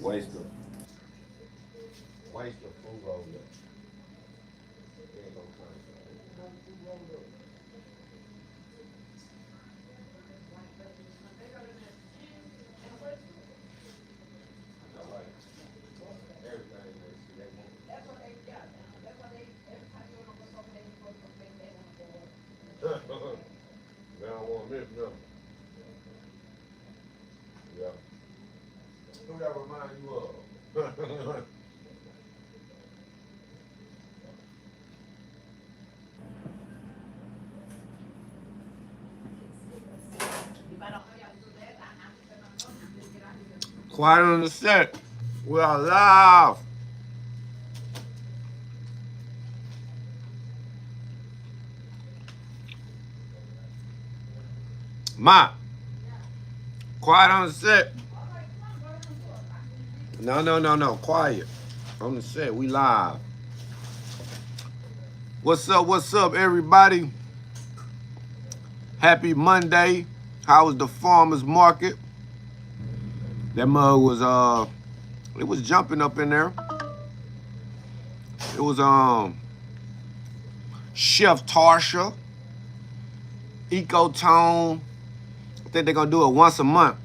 Waste of food roll up. There ain't no concept. They don't want this, no. Yeah. Who that remind you of? Quiet on the set. We are live. Ma, quiet on the set. No. Quiet. On the set. We live. What's up, everybody? Happy Monday. How was the farmer's market? That mug was it was jumping up in there. It was Chef Tarsha, Ecotone. I think they're gonna do it once a month.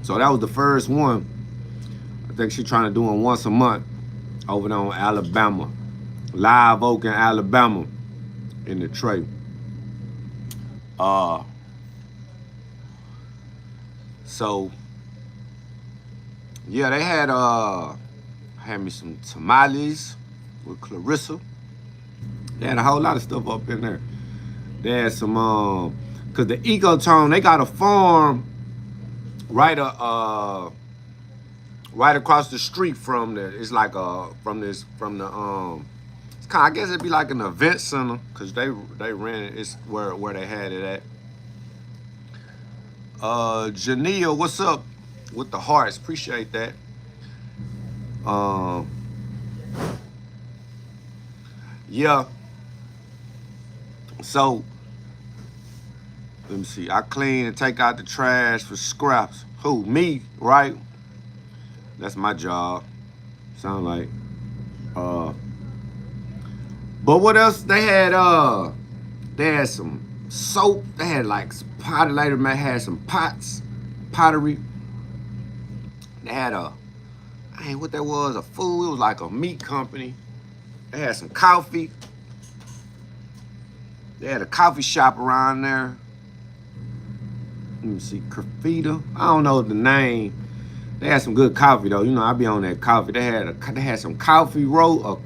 So that was the first one. I think she's trying to do it once a month over there on Alabama. Live Oak in Alabama in the tray. So yeah, they had me some tamales with Clarissa. They had a whole lot of stuff up in there. They had some cause the Ecotone, they got a farm right across the street from the. It's like from the it's kind of, I guess it'd be like an event center, cause they ran it. It's where they had it at. Jania, what's up with the hearts? Appreciate that. Yeah. So let me see. I clean and take out the trash for scraps. Who? Me, right? That's my job. Sound like. But what else? They had some soap. They had like pottery. Later, man, had some pottery. They had what that was, a food. It was like a meat company. They had some coffee. They had a coffee shop around there. Let me see, Crafita. I don't know the name. They had some good coffee though. You know, I be on that coffee. They had some coffee a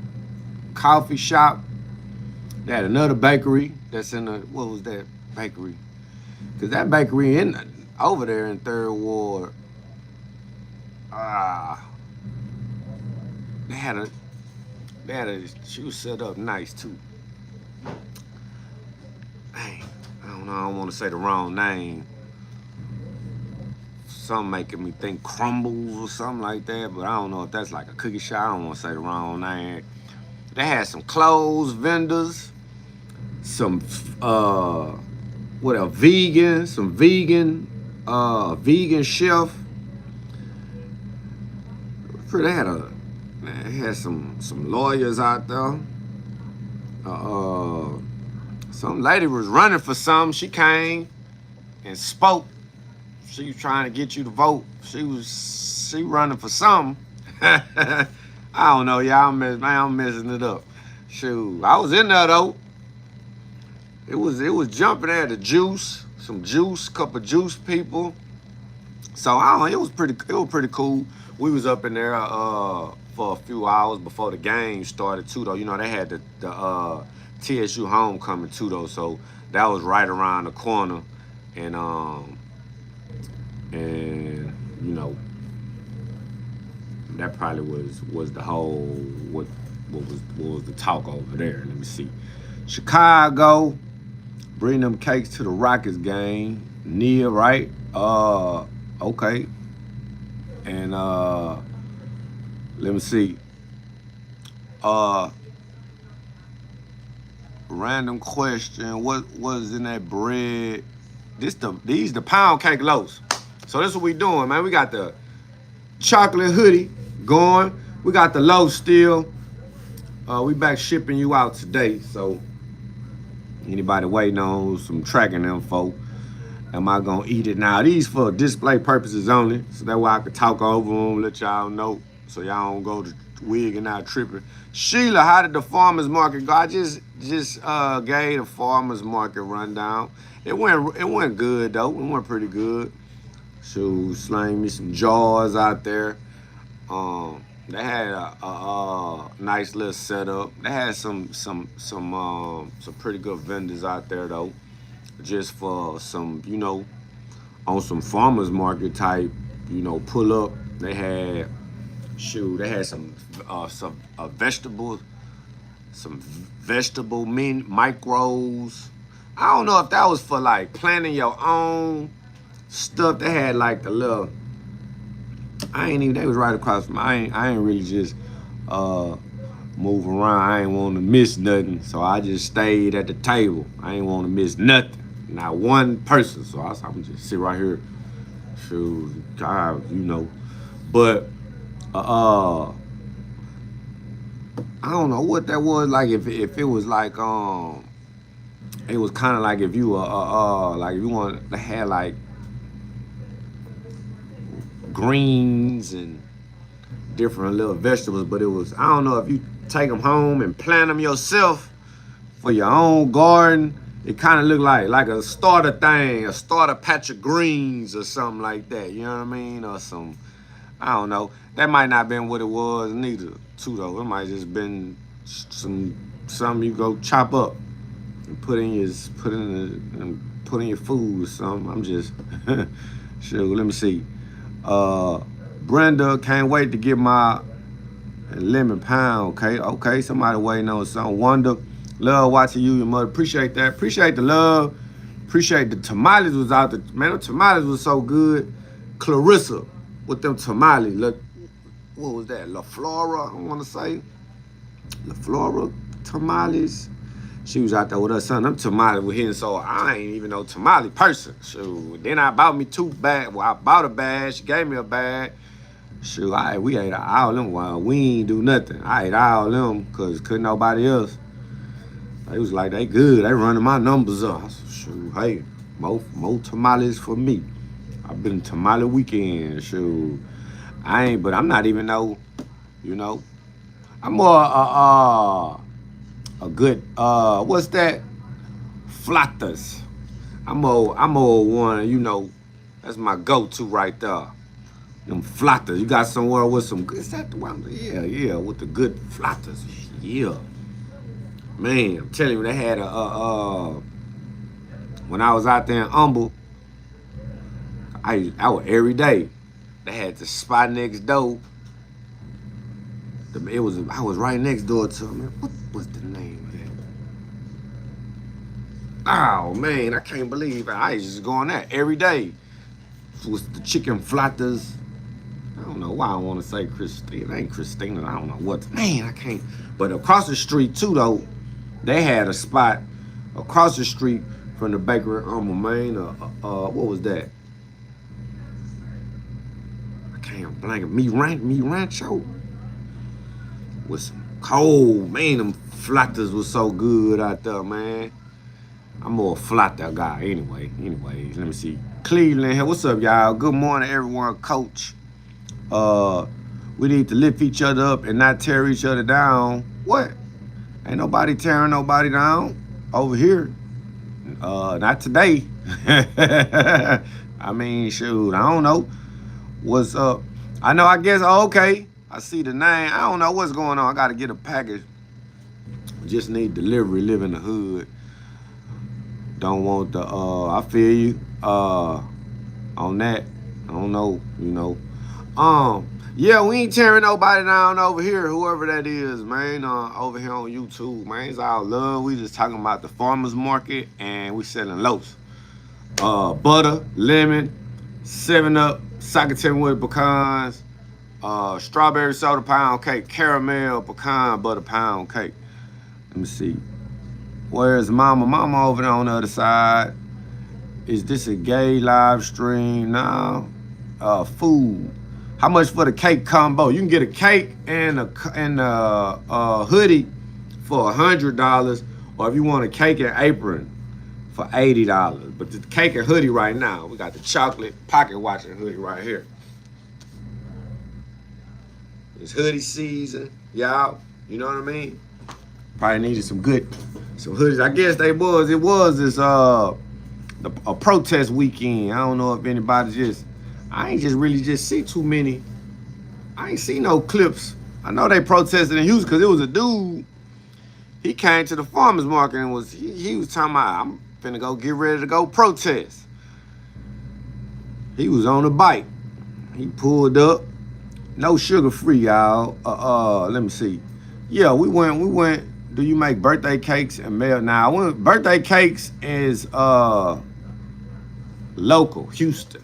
coffee shop. They had another bakery that's in the, what was that bakery? Cause that bakery over there in Third Ward. She was set up nice too. Dang, I don't know. I don't want to say the wrong name. Something making me think Crumbles or something like that, but I don't know if that's like a cookie shop. I don't want to say the wrong name. They had some clothes vendors, some vegan chef. They had some lawyers out there. Some lady was running for something. She came and spoke. She was trying to get you to vote. She running for something. I don't know, y'all. I'm messing it up. Shoot, I was in there though. It was jumping there. The juice, couple juice people. So I don't know. It was pretty cool. We was up in there for a few hours before the game started too though. You know, they had the TSU homecoming too though. So that was right around the corner, and you know, that probably was the whole what was the talk over there. Let me see. Chicago, bring them cakes to the Rockets game. Nia, right? Okay. And let me see. Random question. What was in that bread? These the pound cake loaves. So this is what we doing, man. We got the chocolate hoodie going. We got the low still. We back shipping you out today. So anybody waiting on some tracking info, am I gonna eat it now? These for display purposes only, so that way I can talk over them, let y'all know, so y'all don't go to wigging out tripping. Sheila, how did the farmers market go? I just gave the farmers market rundown. It went good though. It went pretty good. So slang me some jaws out there. They had a nice little setup. They had some pretty good vendors out there though, just for some, on some farmers market type, pull up. They had some vegetables, some vegetable micros. I don't know if that was for like planting your own stuff. They had like the little. They was right across from. I ain't really just move around. I ain't want to miss nothing, so I just stayed at the table. I ain't want to miss nothing, not one person. So I'm just sit right here. Shoot, God, But I don't know what that was like. If it was like it was kind of like if you like if you want to have like greens and different little vegetables, but it was, I don't know if you take them home and plant them yourself for your own garden. It kind of looked like a starter thing, a starter patch of greens or something like that. You know what I mean? Or some, I don't know. That might not been what it was neither, too though. It might just been something you go chop up and put in your food or something. I'm just sure. Let me see. Brenda, can't wait to get my lemon pound. Okay. Somebody waiting on something. Wonder, love watching you, your mother. Appreciate that. Appreciate the love. Appreciate the tamales was out there. Man, the tamales was so good. Clarissa with them tamales. Look, what was that? La Flora, I want to say. La Flora tamales. She was out there with her son. Them tamales were hitting, so I ain't even no tamale person. So then I bought me 2 bags. Well, I bought a bag. She gave me a bag. Shoot, we ate all them while we ain't do nothing. I ate all them because couldn't nobody else. They was like, they good. They running my numbers up. I said, shoot, hey, more tamales for me. I've been tamale weekend. Shoot, but I'm not even I'm more a good what's that? Flatas. I'm more one, that's my go-to right there. Them flatas. You got somewhere with some good, is that the one? Yeah, with the good flatas. Yeah. Man, I'm telling you, they had when I was out there in Humble, I was every day. They had the spot next door. I was right next door to them. What was the name of that? Oh man, I can't believe it. I used to go on that every day. It was the chicken flatas. I don't know why I want to say Christina. It ain't Christina. I don't know what. Man, I can't. But across the street too, though, they had a spot across the street from the bakery on Main. What was that? I can't blank it. Mi Rancho. With some cold, man, them flatas was so good out there, man. I'm more a flata guy anyway. Let me see. Cleveland here. What's up, y'all? Good morning, everyone. Coach. We need to lift each other up and not tear each other down. What? Ain't nobody tearing nobody down over here. Not today. I mean, shoot, I don't know. What's up? I guess, okay. I see the name. I don't know what's going on. I got to get a package. Just need delivery. Live in the hood. Don't want the, I feel you, on that. I don't know, Yeah, we ain't tearing nobody down over here, whoever that is, man, over here on YouTube, man. It's all love. We just talking about the farmer's market, and we selling loaves. Butter, lemon, 7-Up, Sakatemi with pecans, strawberry soda pound cake, caramel pecan butter pound cake. Let me see. Where's Mama? Mama over there on the other side. Is this a gay live stream? No. Food. How much for the cake combo? You can get a cake and a hoodie for $100, or if you want a cake and apron for $80. But the cake and hoodie right now, we got the chocolate pocket watch and hoodie right here. It's hoodie season, y'all. You know what I mean? Probably needed some hoodies. I guess it was this a protest weekend. I don't know if anybody I ain't just really see too many. I ain't see no clips. I know they protested in Houston because it was a dude. He came to the farmers market and he was talking about, I'm finna go get ready to go protest. He was on a bike. He pulled up. No sugar free, y'all. Let me see. Yeah, we went. Do you make birthday cakes and mail? Now, birthday cakes is local, Houston.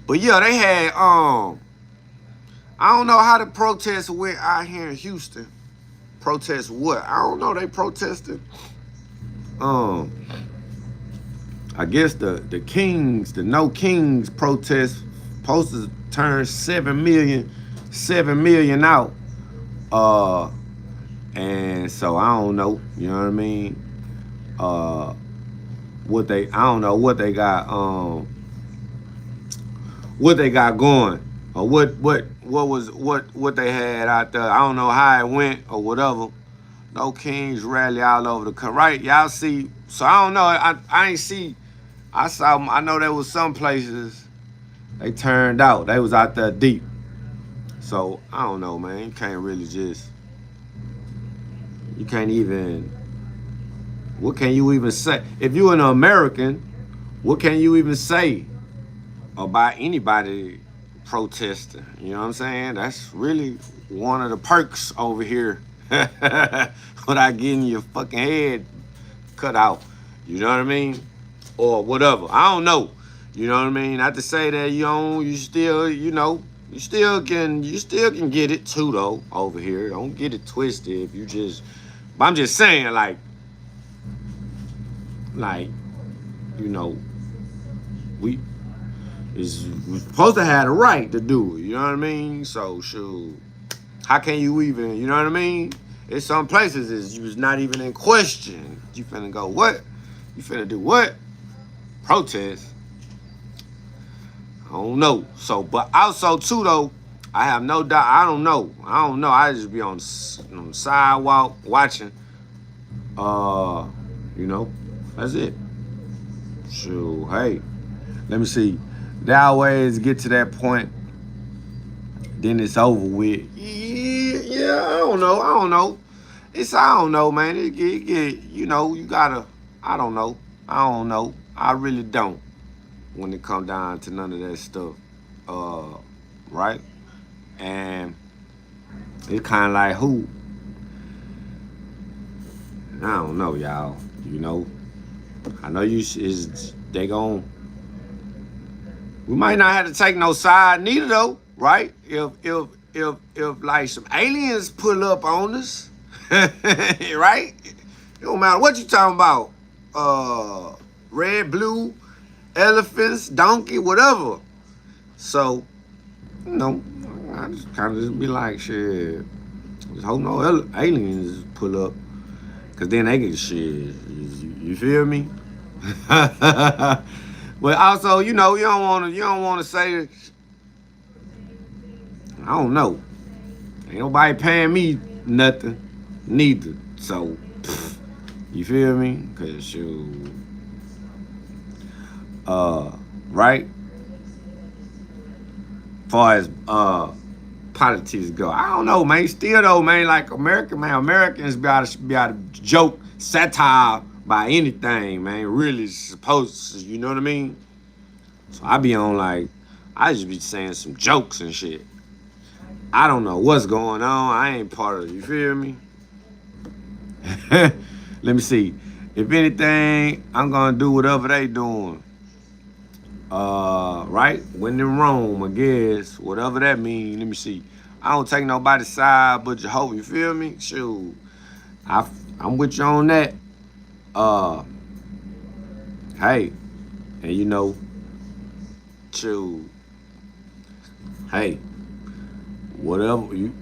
But yeah, they had I don't know how the protests went out here in Houston. Protest what? I don't know. They protested. I guess the No Kings protest supposed to turn 7 million out. And so I don't know. You know what I mean? I don't know what they got. What they got going, or what they had out there. I don't know how it went or whatever. No Kings rally all over the country, right? Y'all see? So I don't know. I ain't see. I know there was some places they turned out. They was out there deep. So I don't know, man. You can't really you can't even. What can you even say? If you're an American, what can you even say about anybody protesting? You know what I'm saying? That's really one of the perks over here without getting your fucking head cut out. You know what I mean? Or whatever. I don't know. You know what I mean? Not to say that you still can get it too though over here. Don't get it twisted. But I'm just saying, like, we're supposed to have the right to do it, you know what I mean? So, shoot, how can you even, you know what I mean? In some places, it's not even in question. You finna go, what? You finna do what? Protest? I don't know. So, but also, too, though, I have no doubt, I don't know. I just be on the sidewalk watching. That's it. Shoot, hey, let me see. They always get to that point, then it's over with. Yeah, I don't know. I don't know, man. It get, you gotta, I don't know. I really don't when it come down to none of that stuff. Right? And it's kind of like who? I don't know, y'all. I know we might not have to take no side neither though, right? If like some aliens pull up on us, right? It don't matter what you talking about. Red, blue, elephants, donkey, whatever. So, I just kind of just be like, shit, just hope no aliens pull up. Cause then they get shit. You feel me? But also, you don't wanna say, I don't know. Ain't nobody paying me nothing, neither. So, you feel me? Cause shoot, right? Far as politics go, I don't know, man. Still though, man, like Americans be able to joke, satire by anything, man. Really supposed to, you know what I mean? So I be on I just be saying some jokes and shit. I don't know what's going on. I ain't part of it, you feel me? Let me see. If anything, I'm gonna do whatever they doing. Right? When in Rome, I guess. Whatever that means. Let me see. I don't take nobody's side but Jehovah, you feel me? Shoot. I'm with you on that. Hey. And shoot. Hey, whatever you.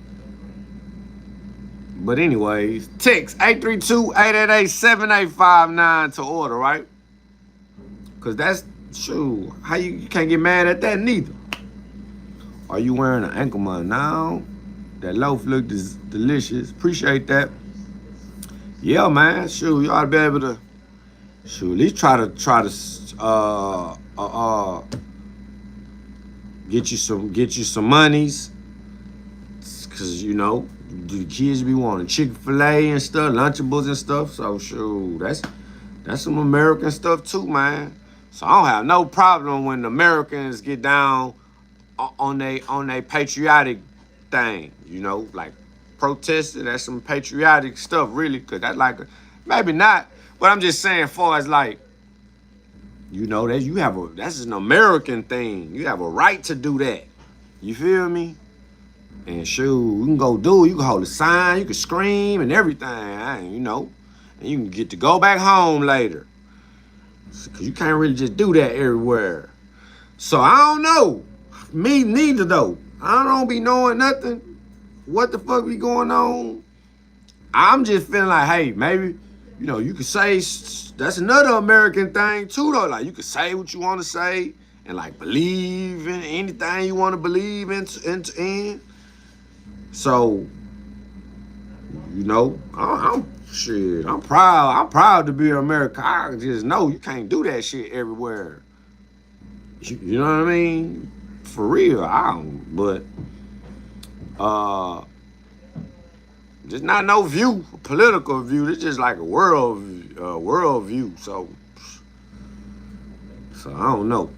But anyways, text 832-888-7859 to order, right? Cause that's true. How you can't get mad at that neither. Are you wearing an ankle monitor now? That loaf looked delicious. Appreciate that. Yeah, man. Shoot, you ought to be able to. Shoot, at least try to get you some monies. Cause you know the kids be wanting Chick-fil-A and stuff, Lunchables and stuff. So shoot, that's some American stuff too, man. So I don't have no problem when the Americans get down on they patriotic thing, you know, like protesting. That's some patriotic stuff, really, cause that like maybe not, but I'm just saying, far as like, you know, that that's an American thing. You have a right to do that. You feel me? And shoot, you can go do it. You can hold a sign. You can scream and everything. You know, and you can get to go back home later. Cause you can't really just do that everywhere. So I don't know. Me neither though. I don't be knowing nothing. What the fuck be going on? I'm just feeling like, hey, maybe, you know, you could say that's another American thing too though. Like you could say what you want to say and like believe in anything you want to believe in. So, you know, I'm shit. I'm proud. I'm proud to be American. I just know you can't do that shit everywhere. You know what I mean? For real, I don't. But just not no view, political view. It's just like a world view. So I don't know.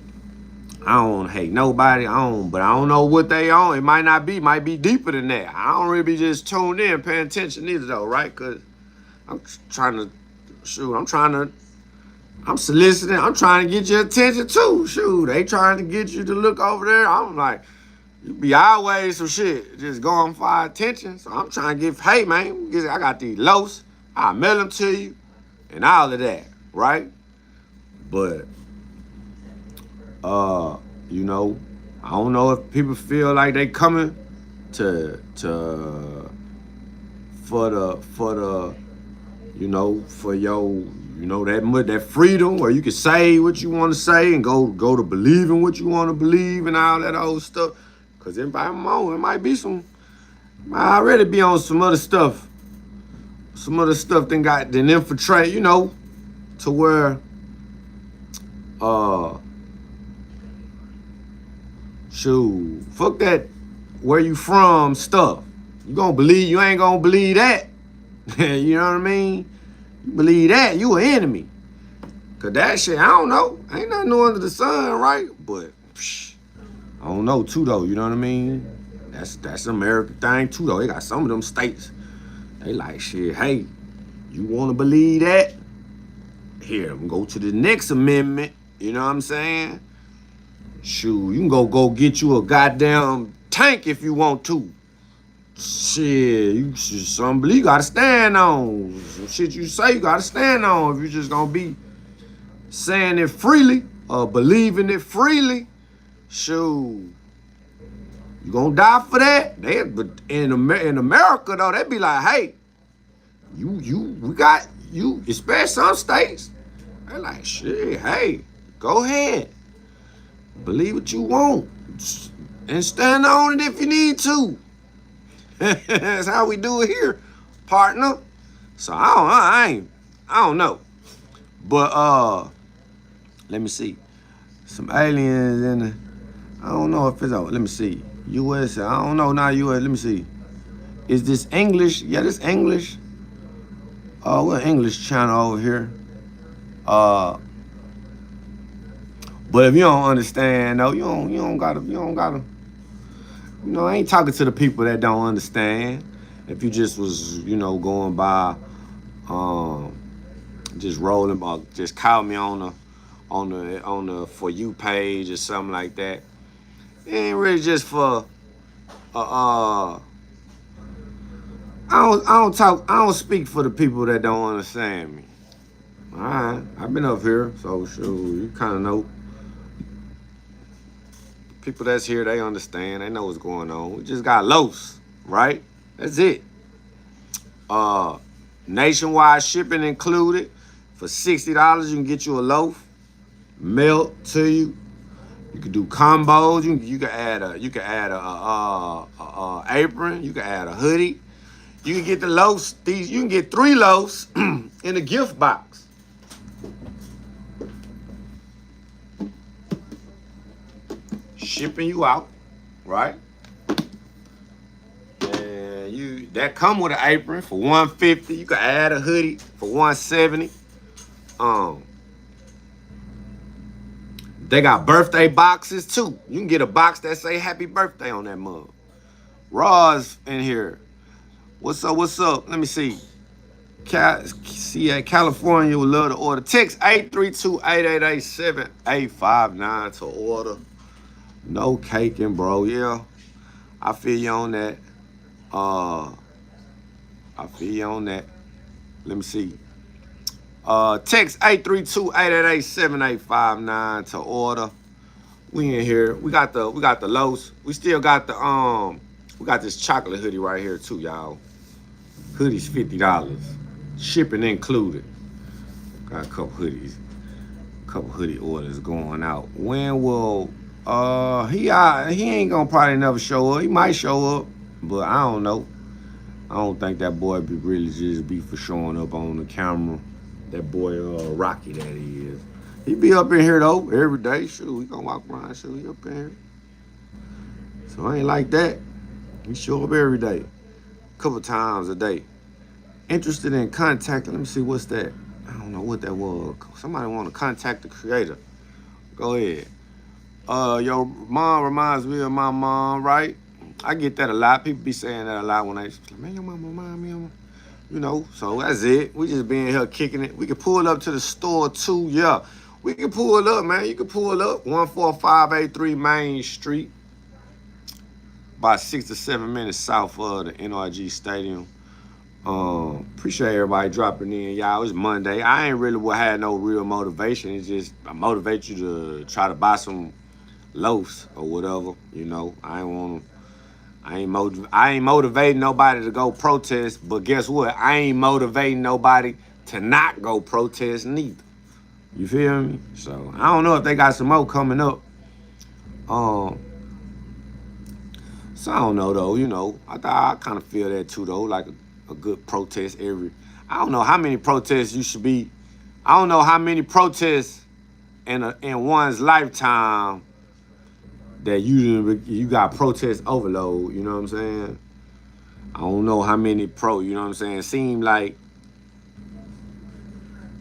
I don't hate nobody. But I don't know what they on. It might not be. Might be deeper than that. I don't really be just tuned in, paying attention either though, right? Cause I'm trying to shoot. I'm soliciting. I'm trying to get your attention too. Shoot, they trying to get you to look over there. I'm like, you be always some shit, just going for attention. So I'm trying to get, hey man, I got these lows. I'll mail them to you and all of that, right? But you know, I don't know if people feel like they coming for the you know, for your, you know, that freedom where you can say what you want to say and go to believing what you want to believe and all that old stuff. Cause it might be some, might already be on some other stuff. Some other stuff then infiltrate, you know, to where shoot, fuck that where you from stuff. You ain't gonna believe that. You know what I mean? You believe that, you an enemy. Cause that shit, I don't know. Ain't nothing new under the sun, right? But I don't know too though, you know what I mean? That's an American thing too though. They got some of them states. They like shit, hey, you wanna believe that? Here, I'm gonna go to the next amendment. You know what I'm saying? Shoot, you can go get you a goddamn tank if you want to. Shit, you gotta stand on. Some shit you say you gotta stand on if you just gonna be saying it freely or believing it freely. Shoot, you gonna die for that? But in America though, they be like, hey, we got you, especially some states. They like, shit, hey, go ahead, believe what you want, and stand on it if you need to. That's how we do it here, partner. So I don't know. But let me see. Some aliens in the, I don't know if it's on. Let me see. US, I don't know, not US. Let me see. Is this English? Yeah, this English. We're English channel over here. But if you don't understand, though, you don't gotta. You know, I ain't talking to the people that don't understand. If you just was, you know, going by, just rolling by, just call me on the For You page or something like that. It ain't really just for, I don't speak for the people that don't understand me. All right, I've been up here, so sure, you kind of know. People that's here, they understand. They know what's going on. We just got loafs, right? That's it. Nationwide shipping included. For $60, you can get you a loaf, mailed to you. You can do combos. You can add a apron. You can add a hoodie. You can get the loaves. You can get 3 loaves in a gift box. Shipping you out, right? And that come with an apron for $150. You can add a hoodie for $170. They got birthday boxes too. You can get a box that say happy birthday on that mug. Raw's in here. What's up? What's up? Let me see. California would love to order. Text 832-888-7859 to order. No caking, bro. Yeah. I feel you on that. I feel you on that. Let me see. Text 832-888-7859 to order. We in here. We got the lows. We still got the we got this chocolate hoodie right here too, y'all. Hoodie's $50. Shipping included. Got a couple hoodies. A couple hoodie orders going out. When will he ain't gonna probably never show up. He might show up, but I don't know. I don't think that boy really just be for showing up on the camera. That boy Rocky that he is. He be up in here though every day. Shoot, we gonna walk around. Shoot, he up in here. So I ain't like that. He show up every day, a couple times a day. Interested in contacting. Let me see what's that. I don't know what that was. Somebody want to contact the creator. Go ahead. Your mom reminds me of my mom, right? I get that a lot. People be saying that a lot when they say, man, your mom remind me of my. You know, so that's it. We just being here kicking it. We can pull up to the store too, yeah. We can pull up, man. You can pull up 14583 Main Street. About 6 to 7 minutes south of the NRG Stadium. Appreciate everybody dropping in, y'all. It's Monday. I ain't really had no real motivation. It's just I motivate you to try to buy some loaves or whatever. You know, I ain't motivating nobody to go protest, but guess what? I ain't motivating nobody to not go protest neither. You feel me? So I don't know if they got some more coming up. So I don't know though. You know, I kind of feel that too though, like a good protest every. I don't know how many protests you should be. I don't know how many protests in one's lifetime that you got protest overload, you know what I'm saying? I don't know how many you know what I'm saying? Seem like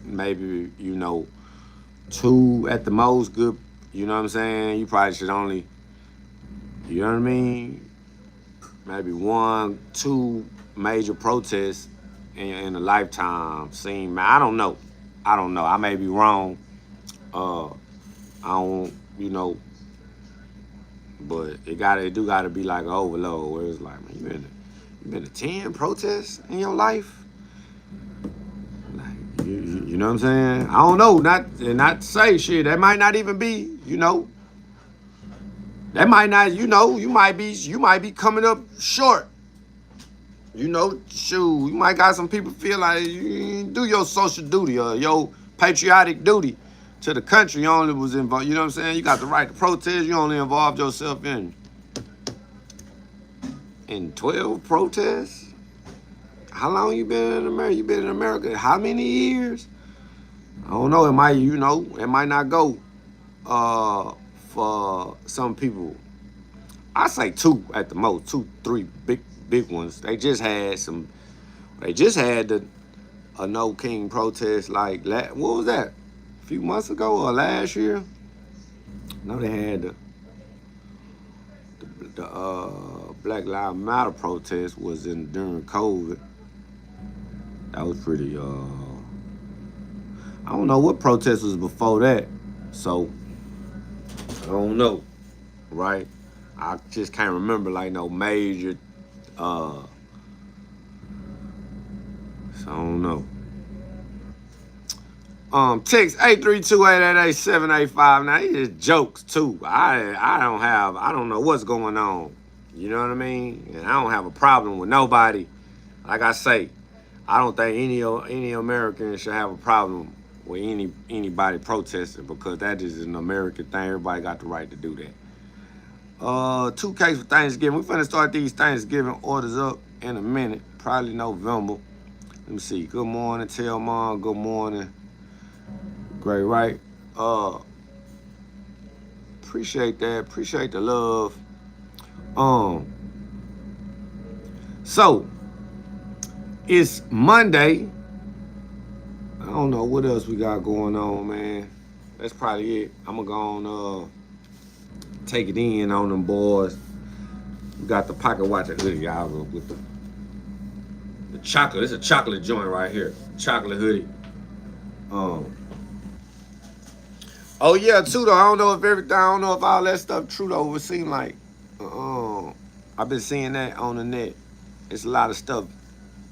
maybe, 2 at the most good, you know what I'm saying? You probably should only, you know what I mean? Maybe 1, 2 major protests in a lifetime seem, I don't know. I may be wrong. I don't, but it do gotta be like an overload where it's like, man, you been to 10 protests in your life? Like, you know what I'm saying? I don't know, not to say shit. That might not even be, that might not, you might be coming up short. Shoot, you might got some people feel like you do your social duty or your patriotic duty to the country. You only was involved, you know what I'm saying? You got the right to protest. You only involved yourself in 12 protests? How long you been in America? You been in America how many years? I don't know. It might, it might not go for some people. I say 2 at the most, 2, 3 big ones. They just had a No King protest like, what was that? A few months ago or last year? No, they had the Black Lives Matter protest was during COVID. That was pretty, I don't know what protest was before that. So, I don't know, right? I just can't remember like no major, so I don't know. Text 832-888-785. Now these jokes too. I don't know what's going on. You know what I mean? And I don't have a problem with nobody. Like I say, I don't think any American should have a problem with anybody protesting, because that is an American thing. Everybody got the right to do that. 2K for Thanksgiving. We're finna start these Thanksgiving orders up in a minute, probably November. Let me see. Good morning, tell mom. Good morning. Great, right? Appreciate that. Appreciate the love. So it's Monday. I don't know what else we got going on, man. That's probably it. I'm gonna go on take it in on them boys. We got the pocket watch hoodie, y'all, with the chocolate. It's a chocolate joint right here. Chocolate hoodie. Oh yeah, too though. I don't know if all that stuff true though. It seems like I've been seeing that on the net. It's a lot of stuff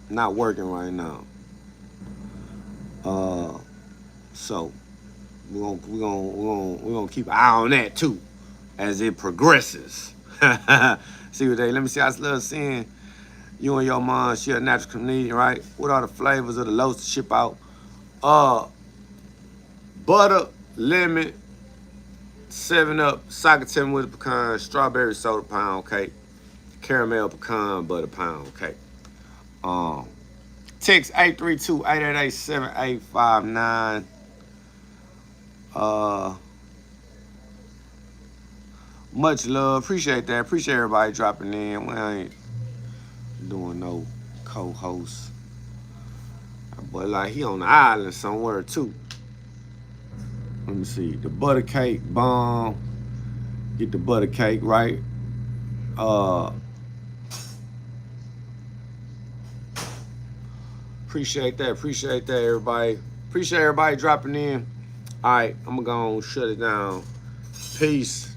not working right now. So we're gonna keep an eye on that too as it progresses. See what let me see. I love seeing you and your mom share a natural comedian, right? What are the flavors of the loaves to ship out? Butter, lemon, 7-Up, socket tin with a pecan, strawberry soda pound cake, caramel pecan butter pound cake. Text 832-888-7859. Much love. Appreciate that. Appreciate everybody dropping in. We ain't doing no co-host. But like he on the island somewhere too. Let me see. The butter cake bomb. Get the butter cake right. Appreciate that. Appreciate that, everybody. Appreciate everybody dropping in. All right, I'm gonna go and shut it down. Peace.